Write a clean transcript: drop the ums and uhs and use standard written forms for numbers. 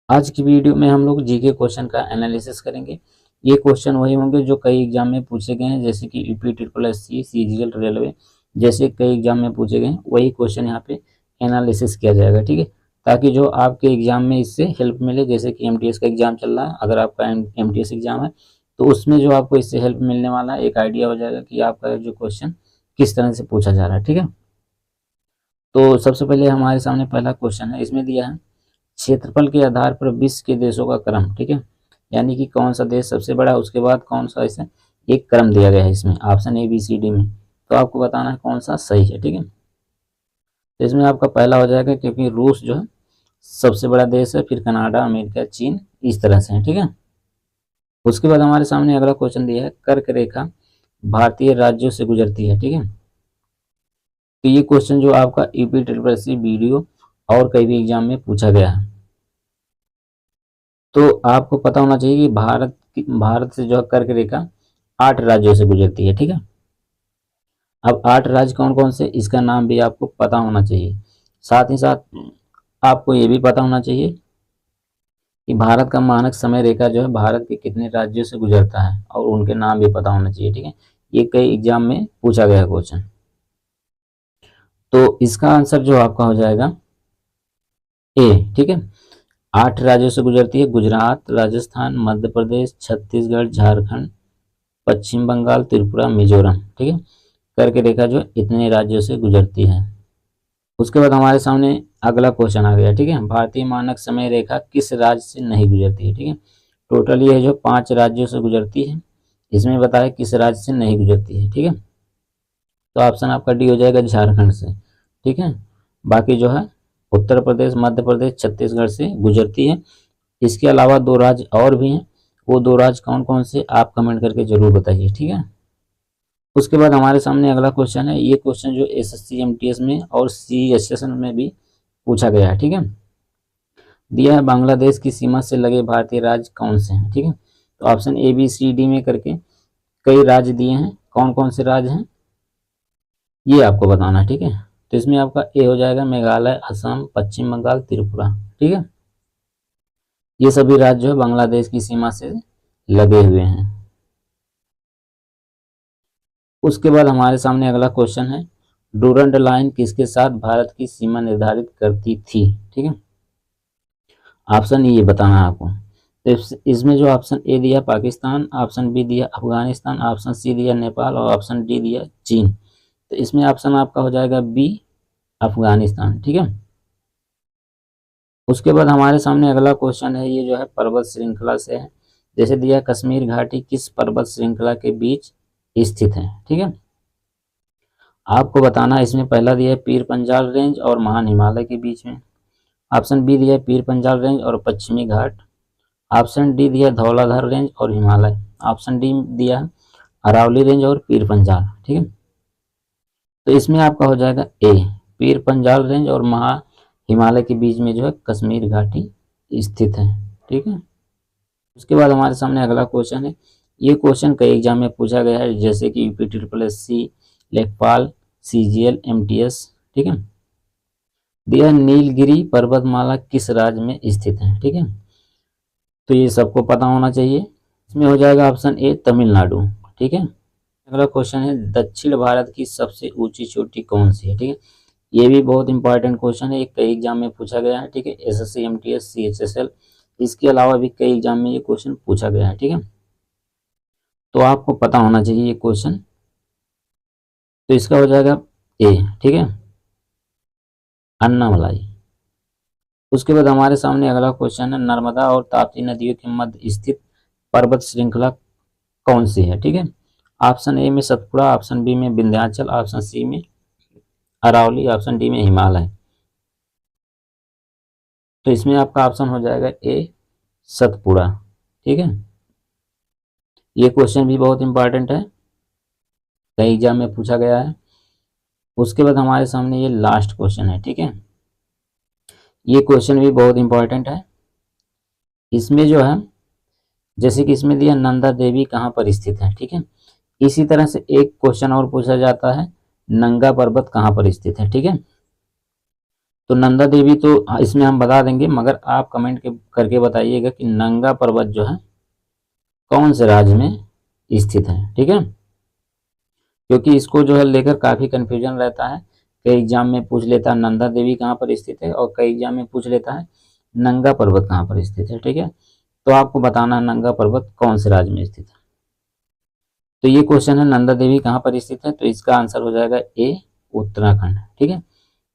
आज की वीडियो में हम लोग जीके क्वेश्चन का एनालिसिस करेंगे। ये क्वेश्चन वही होंगे जो कई एग्जाम में पूछे गए हैं, जैसे कि UP triple S C, CGL, railway जैसे कई एग्जाम में पूछे गए हैं, वही क्वेश्चन यहाँ पे एनालिसिस किया जाएगा। ठीक है, ताकि जो आपके एग्जाम में इससे हेल्प मिले। जैसे कि एमटीएस का एग्जाम चल रहा है, अगर आपका एमटीएस एग्जाम है तो उसमें जो आपको इससे हेल्प मिलने वाला है, एक आइडिया हो जाएगा कि आपका जो क्वेश्चन किस तरह से पूछा जा रहा है। ठीक है, तो सबसे पहले हमारे सामने पहला क्वेश्चन है, इसमें दिया है क्षेत्रफल के आधार पर विश्व के देशों का क्रम। ठीक है, यानी कि कौन सा देश सबसे बड़ा है, उसके बाद कौन सा, ऐसे एक क्रम दिया गया है इसमें option A B C D में। तो आपको बताना है कौन सा सही है। ठीक है, तो इसमें आपका पहला हो जाएगा, क्योंकि रूस जो है सबसे बड़ा देश है, फिर कनाडा, अमेरिका, चीन, इस तरह से है। ठीक है, उसके बाद हमारे सामने अगला क्वेश्चन दिया है, कर्क रेखा भारतीय राज्यों से गुजरती है। ठीक है, तो ये क्वेश्चन जो आपका यूपी ट्रिपल सी वीडियो और कई भी एग्जाम में पूछा गया है, तो आपको पता होना चाहिए कि भारत से जो है कर्क रेखा 8 राज्यों से गुजरती है। ठीक है, अब 8 राज्य कौन कौन से, इसका नाम भी आपको पता होना चाहिए। साथ ही साथ आपको ये भी पता होना चाहिए कि भारत का मानक समय रेखा जो है भारत के कितने राज्यों से गुजरता है, और उनके नाम भी पता होना चाहिए। ठीक है, ये कई एग्जाम में पूछा गया क्वेश्चन। तो इसका आंसर जो आपका हो जाएगा ए। ठीक है, 8 राज्यों से गुजरती है, गुजरात, राजस्थान, मध्य प्रदेश, छत्तीसगढ़, झारखंड, पश्चिम बंगाल, त्रिपुरा, मिजोरम। ठीक है, कर्क रेखा जो इतने राज्यों से गुजरती है। उसके बाद हमारे सामने अगला क्वेश्चन आ गया। ठीक है, भारतीय मानक समय रेखा किस राज्य से नहीं गुजरती है। ठीक है, टोटल ये जो 5 राज्यों से गुजरती है, इसमें बताया किस राज्य से नहीं गुजरती है। ठीक है, तो ऑप्शन आपका डी हो जाएगा, झारखंड से। ठीक है, बाकी जो है उत्तर प्रदेश, मध्य प्रदेश, छत्तीसगढ़ से गुजरती है। इसके अलावा 2 राज्य और भी हैं, वो 2 राज्य कौन कौन से आप कमेंट करके जरूर बताइए। ठीक है, उसके बाद हमारे सामने अगला क्वेश्चन है, ये क्वेश्चन जो एसएससी एमटीएस में और सीएसएसएन में भी पूछा गया है। ठीक है, दिया है बांग्लादेश की सीमा से लगे भारतीय राज्य कौन से हैं। ठीक है, तो option A B C D में करके कई राज्य दिए हैं, कौन कौन से राज्य हैं ये आपको बताना है। ठीक है, तो इसमें आपका ए हो जाएगा मेघालय, असम, पश्चिम बंगाल, त्रिपुरा। ठीक है, ये सभी राज्य जो है बांग्लादेश की सीमा से लगे हुए हैं। उसके बाद हमारे सामने अगला क्वेश्चन है, डूरंड लाइन किसके साथ भारत की सीमा निर्धारित करती थी। ठीक है, ऑप्शन ये बताना है आपको। तो इसमें जो ऑप्शन ए दिया पाकिस्तान, ऑप्शन बी दिया अफगानिस्तान, ऑप्शन सी दिया नेपाल और ऑप्शन डी दिया चीन। तो इसमें ऑप्शन आपका हो जाएगा बी, अफगानिस्तान। ठीक है, उसके बाद हमारे सामने अगला क्वेश्चन है, ये जो है पर्वत श्रृंखला से है। जैसे दिया कश्मीर घाटी किस पर्वत श्रृंखला के बीच स्थित है। ठीक है, आपको बताना है, इसमें पहला दिया है पीर पंजाल रेंज और महान हिमालय के बीच में। ऑप्शन बी दिया है पीर पंजाल रेंज और पश्चिमी घाट। ऑप्शन डी दिया धौलाधार रेंज और हिमालय। ऑप्शन डी दिया अरावली रेंज और पीर पंजाल। ठीक है, तो इसमें आपका हो जाएगा ए, पीर पंजाल रेंज और महा हिमालय के बीच में जो है कश्मीर घाटी स्थित है। ठीक है, उसके बाद हमारे सामने अगला क्वेश्चन है, ये क्वेश्चन कई एग्जाम में पूछा गया है, जैसे कि यूपी ट्रिपल एस सी, लेखपाल, सीजीएल, एमटीएस। ठीक है, दिया नीलगिरी पर्वतमाला किस राज्य में स्थित है। ठीक है, तो ये सबको पता होना चाहिए। इसमें हो जाएगा ऑप्शन ए तमिलनाडु। ठीक है, अगला क्वेश्चन है, दक्षिण भारत की सबसे ऊंची चोटी कौन सी है। ठीक है, ये भी बहुत इंपॉर्टेंट क्वेश्चन है, कई एग्जाम में पूछा गया है। ठीक है, एसएससी, एमटीएस, सीएचएसएल, इसके अलावा भी कई एग्जाम में ये क्वेश्चन पूछा गया है। ठीक है, तो आपको पता होना चाहिए ये क्वेश्चन। तो इसका हो जाएगा ए। ठीक है, अन्नामलाई। उसके बाद हमारे सामने अगला क्वेश्चन है, नर्मदा और ताप्ती नदियों के मध्य स्थित पर्वत श्रृंखला कौन सी है। ठीक है, ऑप्शन ए में सतपुड़ा, ऑप्शन बी में विंध्याचल, ऑप्शन सी में अरावली, ऑप्शन डी में हिमालय। तो इसमें आपका ऑप्शन हो जाएगा ए, सतपुड़ा। ठीक है, ये क्वेश्चन भी बहुत इंपॉर्टेंट है, कई एग्जाम में पूछा गया है। उसके बाद हमारे सामने ये लास्ट क्वेश्चन है। ठीक है, ये क्वेश्चन भी बहुत इंपॉर्टेंट है। इसमें जो है, जैसे कि इसमें दिया नंदा देवी कहाँ पर स्थित है। ठीक है, इसी तरह से एक क्वेश्चन और पूछा जाता है, नंगा पर्वत कहाँ पर स्थित है। ठीक है, तो नंदा देवी तो इसमें हम बता देंगे, मगर आप कमेंट करके बताइएगा कि नंगा पर्वत जो है कौन से राज्य में स्थित है। ठीक है, क्योंकि इसको जो है लेकर काफी कंफ्यूजन रहता है। कई एग्जाम में पूछ लेता है नंदा देवी कहाँ पर स्थित है, और कई एग्जाम में पूछ लेता है नंगा पर्वत कहाँ पर स्थित है। ठीक है, तो आपको बताना है नंगा पर्वत कौन से राज्य में स्थित है। तो ये क्वेश्चन है नंदा देवी कहाँ पर स्थित है, तो इसका आंसर हो जाएगा ए, उत्तराखंड। ठीक है,